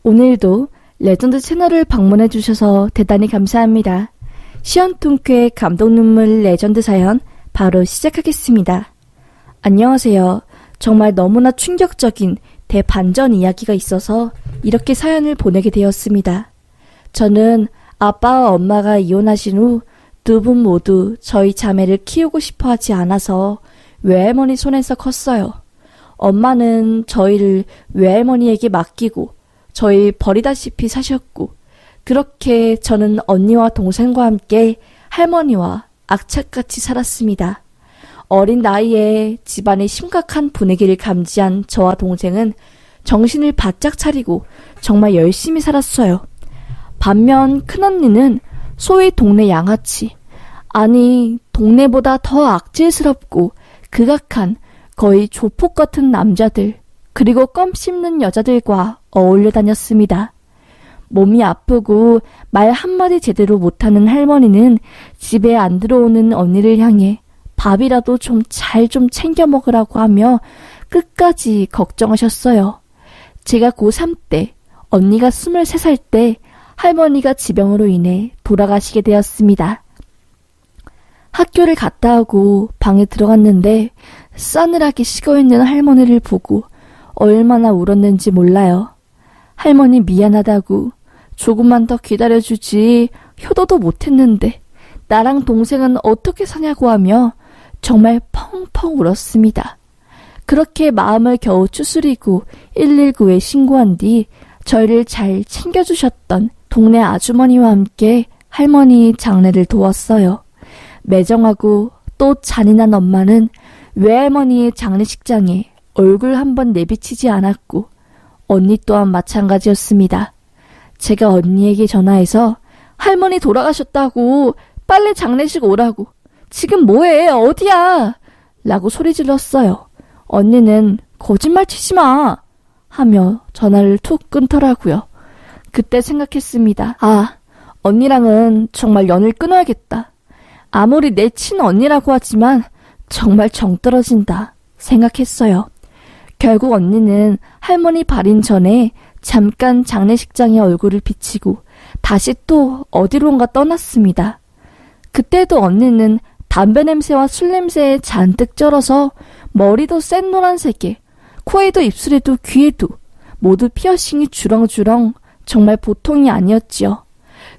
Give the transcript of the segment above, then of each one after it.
오늘도 레전드 채널을 방문해 주셔서 대단히 감사합니다. 시원통쾌 감동 눈물 레전드 사연 바로 시작하겠습니다. 안녕하세요. 정말 너무나 충격적인 대반전 이야기가 있어서 이렇게 사연을 보내게 되었습니다. 저는 아빠와 엄마가 이혼하신 후 두 분 모두 저희 자매를 키우고 싶어 하지 않아서 외할머니 손에서 컸어요. 엄마는 저희를 외할머니에게 맡기고 저희 버리다시피 사셨고, 그렇게 저는 언니와 동생과 함께 할머니와 악착같이 살았습니다. 어린 나이에 집안의 심각한 분위기를 감지한 저와 동생은 정신을 바짝 차리고 정말 열심히 살았어요. 반면 큰언니는 소위 동네 양아치, 아니 동네보다 더 악질스럽고 극악한 거의 조폭 같은 남자들, 그리고 껌 씹는 여자들과 어울려 다녔습니다. 몸이 아프고 말 한마디 제대로 못하는 할머니는 집에 안 들어오는 언니를 향해 밥이라도 좀 챙겨 먹으라고 하며 끝까지 걱정하셨어요. 제가 고3 때, 언니가 23살 때 할머니가 지병으로 인해 돌아가시게 되었습니다. 학교를 갔다 오고 방에 들어갔는데 싸늘하게 식어있는 할머니를 보고 얼마나 울었는지 몰라요. 할머니 미안하다고 조금만 더 기다려주지 효도도 못했는데 나랑 동생은 어떻게 사냐고 하며 정말 펑펑 울었습니다. 그렇게 마음을 겨우 추스리고 119에 신고한 뒤 저희를 잘 챙겨주셨던 동네 아주머니와 함께 할머니 장례를 도왔어요. 매정하고 또 잔인한 엄마는 외할머니의 장례식장에 얼굴 한번 내비치지 않았고 언니 또한 마찬가지였습니다. 제가 언니에게 전화해서 할머니 돌아가셨다고 빨리 장례식 오라고, 지금 뭐해 어디야 라고 소리 질렀어요. 언니는 거짓말 치지 마 하며 전화를 툭 끊더라고요. 그때 생각했습니다. 아, 언니랑은 정말 연을 끊어야겠다. 아무리 내 친언니라고 하지만 정말 정 떨어진다 생각했어요. 결국 언니는 할머니 발인 전에 잠깐 장례식장에 얼굴을 비치고 다시 또 어디론가 떠났습니다. 그때도 언니는 담배 냄새와 술 냄새에 잔뜩 쩔어서 머리도 센 노란색에, 코에도 입술에도 귀에도 모두 피어싱이 주렁주렁, 정말 보통이 아니었지요.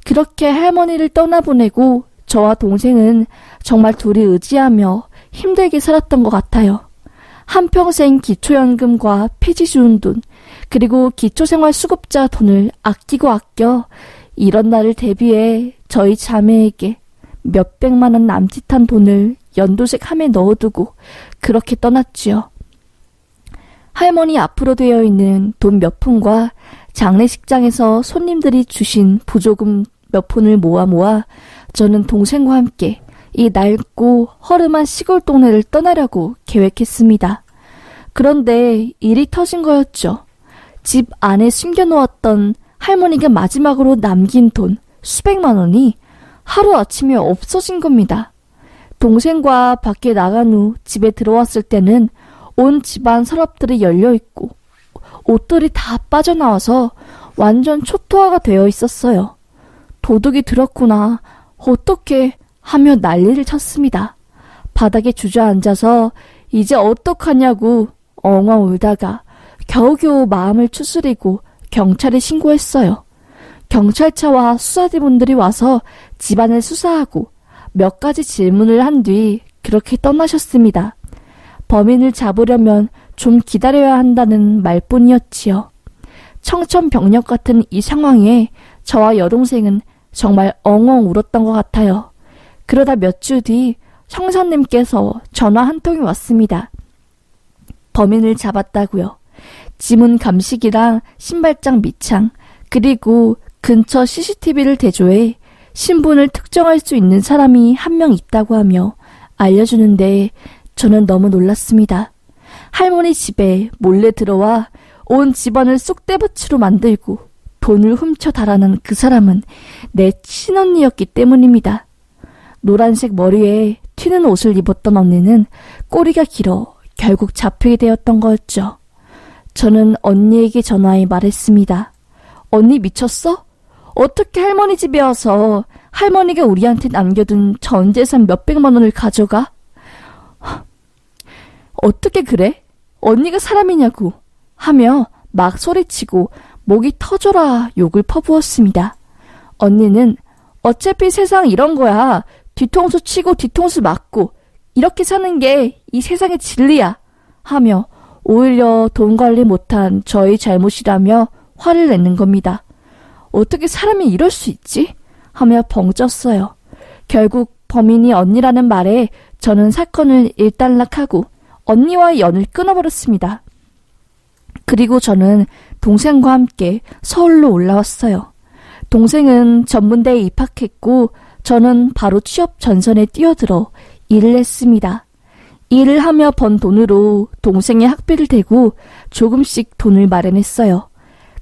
그렇게 할머니를 떠나보내고 저와 동생은 정말 둘이 의지하며 힘들게 살았던 것 같아요. 한평생 기초연금과 폐지 주운 돈, 그리고 기초생활수급자 돈을 아껴 이런 날을 대비해 저희 자매에게 몇백만 원 남짓한 돈을 연도색 함에 넣어두고 그렇게 떠났지요. 할머니 앞으로 되어 있는 돈 몇 푼과 장례식장에서 손님들이 주신 부조금 몇 푼을 모아 저는 동생과 함께 이 낡고 허름한 시골 동네를 떠나려고 계획했습니다. 그런데 일이 터진 거였죠. 집 안에 숨겨놓았던 할머니가 마지막으로 남긴 돈 수백만 원이 하루아침에 없어진 겁니다. 동생과 밖에 나간 후 집에 들어왔을 때는 온 집안 서랍들이 열려있고 옷들이 다 빠져나와서 완전 초토화가 되어 있었어요. 도둑이 들었구나, 어떻게 하며 난리를 쳤습니다. 바닥에 주저앉아서 이제 어떡하냐고 엉엉 울다가 겨우겨우 마음을 추스리고 경찰에 신고했어요. 경찰차와 수사대분들이 와서 집안을 수사하고 몇 가지 질문을 한 뒤 그렇게 떠나셨습니다. 범인을 잡으려면 좀 기다려야 한다는 말뿐이었지요. 청천벽력 같은 이 상황에 저와 여동생은 정말 엉엉 울었던 것 같아요. 그러다 몇 주 뒤 형사님께서 전화 한 통이 왔습니다. 범인을 잡았다고요. 지문 감식이랑 신발장 밑창, 그리고 근처 CCTV를 대조해 신분을 특정할 수 있는 사람이 한 명 있다고 하며 알려주는데 저는 너무 놀랐습니다. 할머니 집에 몰래 들어와 온 집안을 쑥대밭으로 만들고 돈을 훔쳐 달아난 그 사람은 내 친언니였기 때문입니다. 노란색 머리에 튀는 옷을 입었던 언니는 꼬리가 길어 결국 잡히게 되었던 거였죠. 저는 언니에게 전화해 말했습니다. 언니 미쳤어? 어떻게 할머니 집에 와서 할머니가 우리한테 남겨둔 전 재산 몇백만 원을 가져가? 어떻게 그래? 언니가 사람이냐고 하며 막 소리치고 목이 터져라 욕을 퍼부었습니다. 언니는 어차피 세상 이런 거야. 뒤통수 치고 뒤통수 맞고 이렇게 사는 게 이 세상의 진리야 하며 오히려 돈 관리 못한 저희 잘못이라며 화를 내는 겁니다. 어떻게 사람이 이럴 수 있지? 하며 벙쪘어요. 결국 범인이 언니라는 말에 저는 사건을 일단락하고 언니와의 연을 끊어버렸습니다. 그리고 저는 동생과 함께 서울로 올라왔어요. 동생은 전문대에 입학했고 저는 바로 취업 전선에 뛰어들어 일을 했습니다. 일을 하며 번 돈으로 동생의 학비를 대고 조금씩 돈을 마련했어요.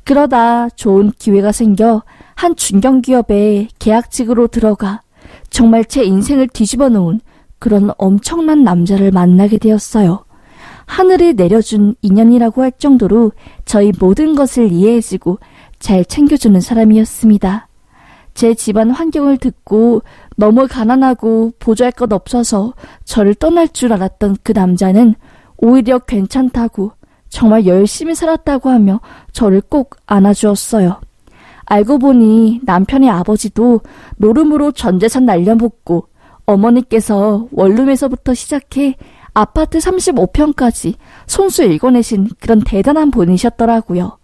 그러다 좋은 기회가 생겨 한 중견기업에 계약직으로 들어가 정말 제 인생을 뒤집어 놓은 그런 엄청난 남자를 만나게 되었어요. 하늘이 내려준 인연이라고 할 정도로 저희 모든 것을 이해해주고 잘 챙겨주는 사람이었습니다. 제 집안 환경을 듣고 너무 가난하고 보잘 것 없어서 저를 떠날 줄 알았던 그 남자는 오히려 괜찮다고 정말 열심히 살았다고 하며 저를 꼭 안아주었어요. 알고 보니 남편의 아버지도 노름으로 전 재산 날려먹고 어머니께서 원룸에서부터 시작해 아파트 35평까지 손수 읽어내신 그런 대단한 분이셨더라고요.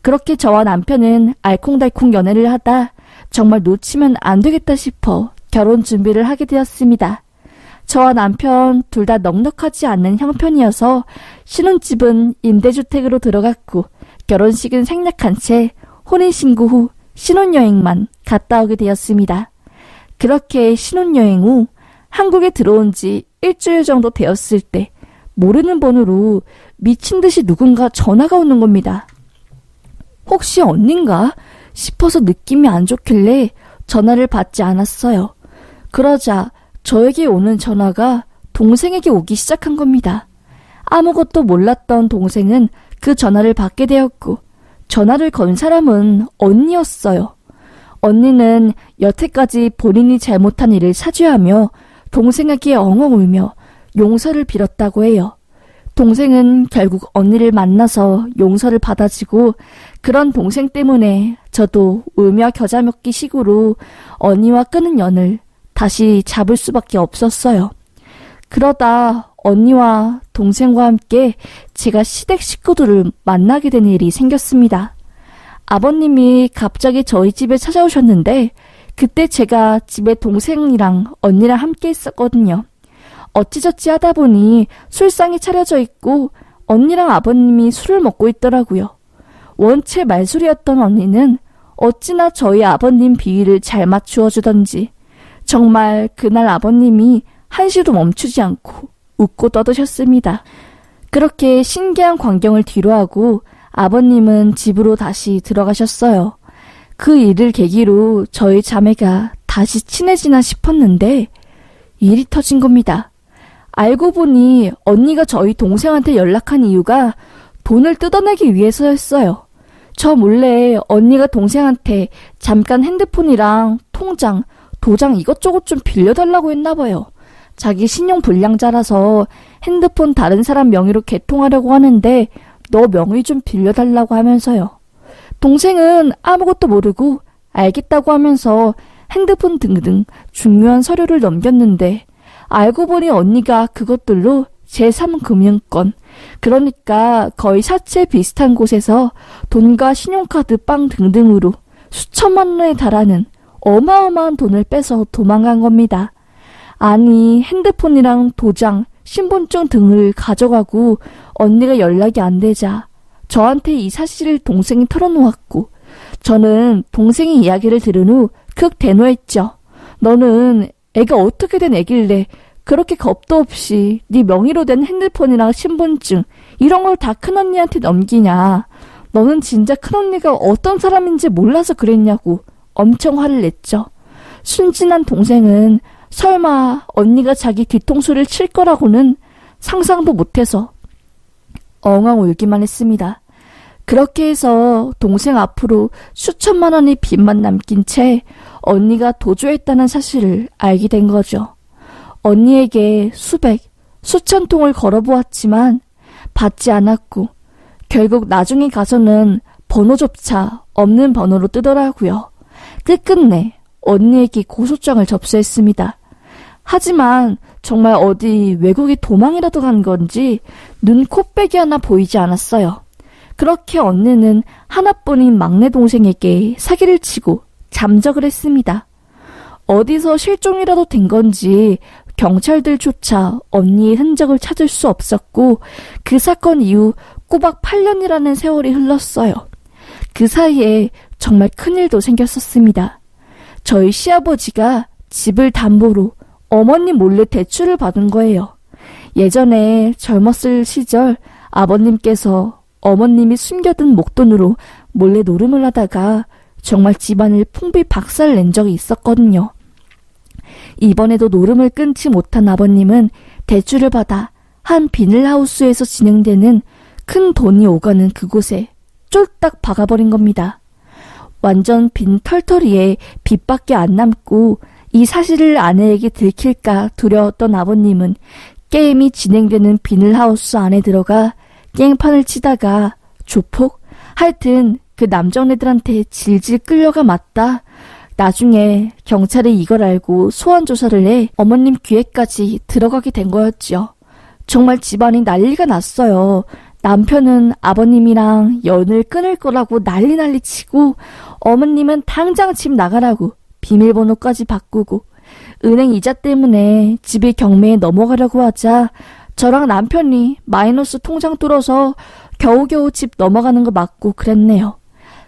그렇게 저와 남편은 알콩달콩 연애를 하다 정말 놓치면 안 되겠다 싶어 결혼 준비를 하게 되었습니다. 저와 남편 둘 다 넉넉하지 않는 형편이어서 신혼집은 임대주택으로 들어갔고 결혼식은 생략한 채 혼인신고 후 신혼여행만 갔다 오게 되었습니다. 그렇게 신혼여행 후 한국에 들어온 지 일주일 정도 되었을 때 모르는 번호로 미친 듯이 누군가 전화가 오는 겁니다. 혹시 언닌가 싶어서 느낌이 안 좋길래 전화를 받지 않았어요. 그러자 저에게 오는 전화가 동생에게 오기 시작한 겁니다. 아무것도 몰랐던 동생은 그 전화를 받게 되었고 전화를 건 사람은 언니였어요. 언니는 여태까지 본인이 잘못한 일을 사죄하며 동생에게 엉엉 울며 용서를 빌었다고 해요. 동생은 결국 언니를 만나서 용서를 받아주고 그런 동생 때문에 저도 울며 겨자 먹기 식으로 언니와 끊은 연을 다시 잡을 수밖에 없었어요. 그러다 언니와 동생과 함께 제가 시댁 식구들을 만나게 된 일이 생겼습니다. 아버님이 갑자기 저희 집에 찾아오셨는데 그때 제가 집에 동생이랑 언니랑 함께 있었거든요. 어찌저찌 하다 보니 술상이 차려져 있고 언니랑 아버님이 술을 먹고 있더라고요. 원체 말술이었던 언니는 어찌나 저희 아버님 비위를 잘 맞추어 주던지 정말 그날 아버님이 한시도 멈추지 않고 웃고 떠드셨습니다. 그렇게 신기한 광경을 뒤로하고 아버님은 집으로 다시 들어가셨어요. 그 일을 계기로 저희 자매가 다시 친해지나 싶었는데 일이 터진 겁니다. 알고 보니 언니가 저희 동생한테 연락한 이유가 돈을 뜯어내기 위해서였어요. 저 몰래 언니가 동생한테 잠깐 핸드폰이랑 통장, 도장 이것저것 좀 빌려달라고 했나봐요. 자기 신용 불량자라서 핸드폰 다른 사람 명의로 개통하려고 하는데 너 명의 좀 빌려달라고 하면서요. 동생은 아무것도 모르고 알겠다고 하면서 핸드폰 등등 중요한 서류를 넘겼는데 알고 보니 언니가 그것들로 제3금융권, 그러니까 거의 사채 비슷한 곳에서 돈과 신용카드, 빵 등등으로 수천만 원에 달하는 어마어마한 돈을 빼서 도망간 겁니다. 아니, 핸드폰이랑 도장, 신분증 등을 가져가고 언니가 연락이 안 되자 저한테 이 사실을 동생이 털어놓았고 저는 동생의 이야기를 들은 후 극 대노했죠. 너는 애가 어떻게 된 애길래 그렇게 겁도 없이 네 명의로 된 핸드폰이랑 신분증 이런 걸 다 큰언니한테 넘기냐. 너는 진짜 큰언니가 어떤 사람인지 몰라서 그랬냐고 엄청 화를 냈죠. 순진한 동생은 설마 언니가 자기 뒤통수를 칠 거라고는 상상도 못해서 엉엉 울기만 했습니다. 그렇게 해서 동생 앞으로 수천만 원의 빚만 남긴 채 언니가 도주했다는 사실을 알게 된 거죠. 언니에게 수천 통을 걸어보았지만 받지 않았고 결국 나중에 가서는 번호조차 없는 번호로 뜨더라고요. 끝끝내 언니에게 고소장을 접수했습니다. 하지만 정말 어디 외국에 도망이라도 간 건지 눈, 코빼기 하나 보이지 않았어요. 그렇게 언니는 하나뿐인 막내 동생에게 사기를 치고 잠적을 했습니다. 어디서 실종이라도 된 건지 경찰들조차 언니의 흔적을 찾을 수 없었고 그 사건 이후 꼬박 8년이라는 세월이 흘렀어요. 그 사이에 정말 큰일도 생겼었습니다. 저희 시아버지가 집을 담보로 어머님 몰래 대출을 받은 거예요. 예전에 젊었을 시절 아버님께서 어머님이 숨겨둔 목돈으로 몰래 노름을 하다가 정말 집안을 풍비 박살 낸 적이 있었거든요. 이번에도 노름을 끊지 못한 아버님은 대출을 받아 한 비닐하우스에서 진행되는 큰 돈이 오가는 그곳에 쫄딱 박아버린 겁니다. 완전 빈 털터리에 빚밖에 안 남고 이 사실을 아내에게 들킬까 두려웠던 아버님은 게임이 진행되는 비닐하우스 안에 들어가 깽판을 치다가 조폭? 하여튼 그 남정네들한테 질질 끌려가 맞다. 나중에 경찰이 이걸 알고 소환 조사를 해 어머님 귀에까지 들어가게 된 거였지요. 정말 집안이 난리가 났어요. 남편은 아버님이랑 연을 끊을 거라고 난리 치고 어머님은 당장 집 나가라고 비밀번호까지 바꾸고 은행 이자 때문에 집이 경매에 넘어가려고 하자 저랑 남편이 마이너스 통장 뚫어서 겨우겨우 집 넘어가는 거 맞고 그랬네요.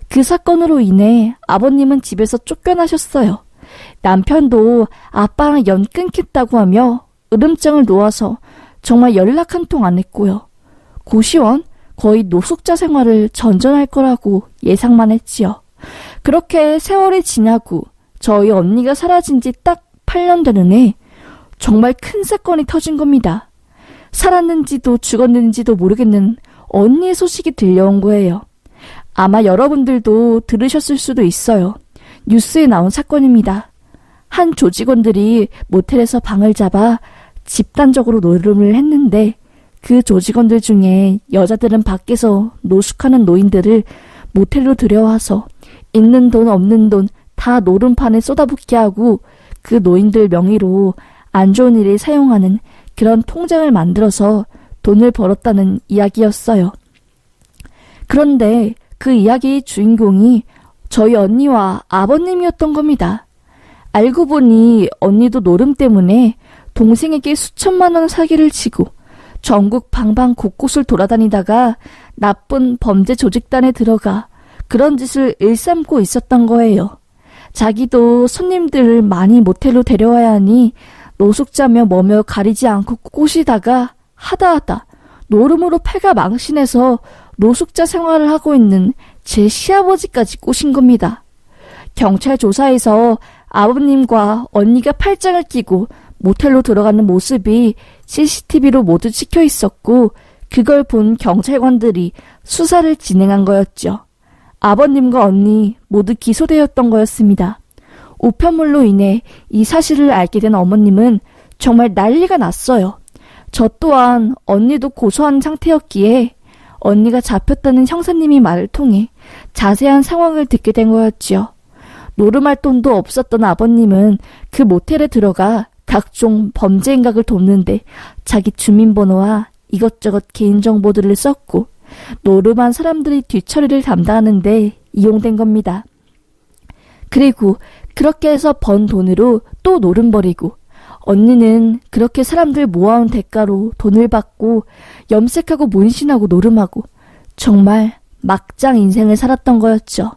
그 사건으로 인해 아버님은 집에서 쫓겨나셨어요. 남편도 아빠랑 연 끊겠다고 하며 으름장을 놓아서 정말 연락 한 통 안 했고요. 고시원? 거의 노숙자 생활을 전전할 거라고 예상만 했지요. 그렇게 세월이 지나고 저희 언니가 사라진 지 딱 8년 되는 해 정말 큰 사건이 터진 겁니다. 살았는지도 죽었는지도 모르겠는 언니의 소식이 들려온 거예요. 아마 여러분들도 들으셨을 수도 있어요. 뉴스에 나온 사건입니다. 한 조직원들이 모텔에서 방을 잡아 집단적으로 노름을 했는데 그 조직원들 중에 여자들은 밖에서 노숙하는 노인들을 모텔로 들여와서 있는 돈 없는 돈 다 노름판에 쏟아붓게 하고 그 노인들 명의로 안 좋은 일에 사용하는 그런 통장을 만들어서 돈을 벌었다는 이야기였어요. 그런데 그 이야기의 주인공이 저희 언니와 아버님이었던 겁니다. 알고 보니 언니도 노름 때문에 동생에게 수천만 원 사기를 치고 전국 방방 곳곳을 돌아다니다가 나쁜 범죄 조직단에 들어가 그런 짓을 일삼고 있었던 거예요. 자기도 손님들을 많이 모텔로 데려와야 하니 노숙자며 뭐며 가리지 않고 꼬시다가 하다 노름으로 패가 망신해서 노숙자 생활을 하고 있는 제 시아버지까지 꼬신 겁니다. 경찰 조사에서 아버님과 언니가 팔짱을 끼고 모텔로 들어가는 모습이 CCTV로 모두 찍혀 있었고 그걸 본 경찰관들이 수사를 진행한 거였죠. 아버님과 언니 모두 기소되었던 거였습니다. 우편물로 인해 이 사실을 알게 된 어머님은 정말 난리가 났어요. 저 또한 언니도 고소한 상태였기에 언니가 잡혔다는 형사님이 말을 통해 자세한 상황을 듣게 된 거였지요. 노름할 돈도 없었던 아버님은 그 모텔에 들어가 각종 범죄 행각을 돕는데 자기 주민번호와 이것저것 개인정보들을 썼고 노름한 사람들이 뒤처리를 담당하는데 이용된 겁니다. 그리고 그렇게 해서 번 돈으로 또 노름버리고 언니는 그렇게 사람들 모아온 대가로 돈을 받고 염색하고 문신하고 노름하고 정말 막장 인생을 살았던 거였죠.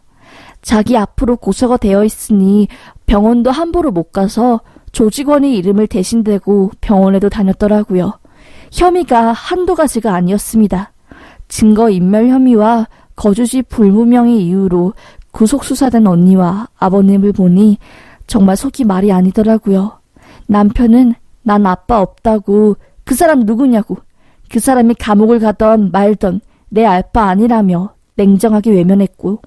자기 앞으로 고소가 되어 있으니 병원도 함부로 못 가서 조직원의 이름을 대신 대고 병원에도 다녔더라고요. 혐의가 한두 가지가 아니었습니다. 증거인멸 혐의와 거주지 불분명의 이유로 구속수사된 언니와 아버님을 보니 정말 속이 말이 아니더라고요. 남편은 난 아빠 없다고 그 사람 누구냐고 그 사람이 감옥을 가던 말던 내 알바 아니라며 냉정하게 외면했고,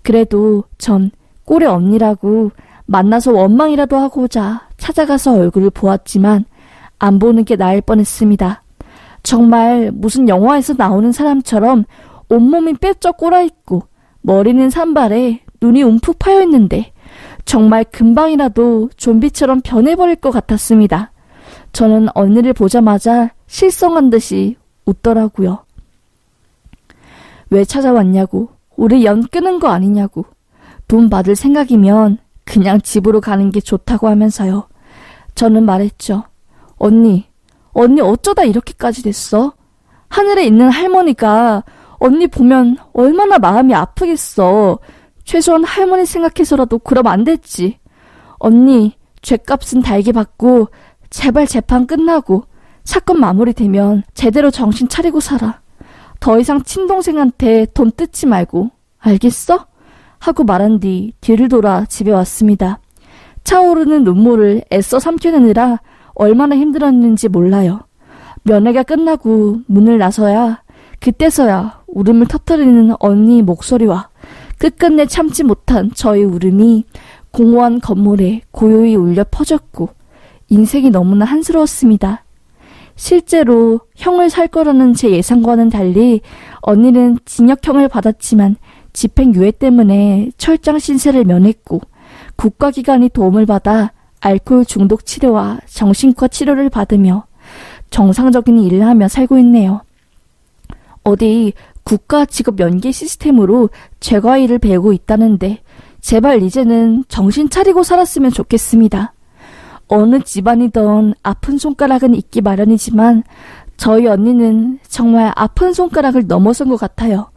그래도 전 꼴의 언니라고 만나서 원망이라도 하고자 찾아가서 얼굴을 보았지만 안 보는 게 나을 뻔했습니다. 정말 무슨 영화에서 나오는 사람처럼 온몸이 뼈쩍 꼴아있고 머리는 산발에 눈이 움푹 파여있는데 정말 금방이라도 좀비처럼 변해버릴 것 같았습니다. 저는 언니를 보자마자 실성한 듯이 웃더라고요. 왜 찾아왔냐고, 우리 연 끄는 거 아니냐고, 돈 받을 생각이면 그냥 집으로 가는 게 좋다고 하면서요. 저는 말했죠. 언니 어쩌다 이렇게까지 됐어? 하늘에 있는 할머니가 언니 보면 얼마나 마음이 아프겠어. 최소한 할머니 생각해서라도 그럼 안 됐지. 언니, 죗값은 달게 받고 제발 재판 끝나고 사건 마무리되면 제대로 정신 차리고 살아. 더 이상 친동생한테 돈 뜯지 말고. 알겠어? 하고 말한 뒤 뒤를 돌아 집에 왔습니다. 차오르는 눈물을 애써 삼켜내느라 얼마나 힘들었는지 몰라요. 면회가 끝나고 문을 나서야 그때서야 울음을 터뜨리는 언니의 목소리와 끝끝내 참지 못한 저의 울음이 공허한 건물에 고요히 울려 퍼졌고 인생이 너무나 한스러웠습니다. 실제로 형을 살 거라는 제 예상과는 달리 언니는 징역형을 받았지만 집행유예 때문에 철장 신세를 면했고 국가기관이 도움을 받아 알코올 중독 치료와 정신과 치료를 받으며 정상적인 일을 하며 살고 있네요. 어디 국가 직업 연계 시스템으로 죄과일을 배우고 있다는데 제발 이제는 정신 차리고 살았으면 좋겠습니다. 어느 집안이든 아픈 손가락은 있기 마련이지만 저희 언니는 정말 아픈 손가락을 넘어선 것 같아요.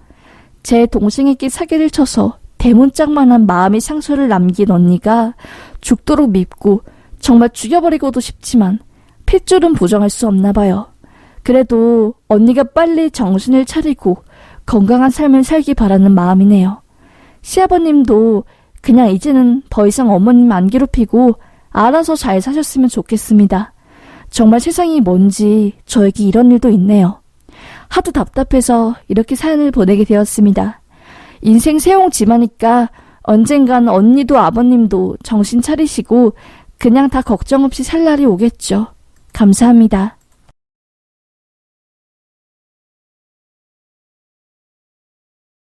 제 동생에게 사기를 쳐서 대문짝만한 마음의 상처를 남긴 언니가 죽도록 밉고 정말 죽여버리고도 싶지만 핏줄은 부정할 수 없나 봐요. 그래도 언니가 빨리 정신을 차리고 건강한 삶을 살기 바라는 마음이네요. 시아버님도 그냥 이제는 더 이상 어머님 안 괴롭히고 알아서 잘 사셨으면 좋겠습니다. 정말 세상이 뭔지 저에게 이런 일도 있네요. 하도 답답해서 이렇게 사연을 보내게 되었습니다. 인생 세옹지마니까 언젠간 언니도 아버님도 정신 차리시고 그냥 다 걱정 없이 살 날이 오겠죠. 감사합니다.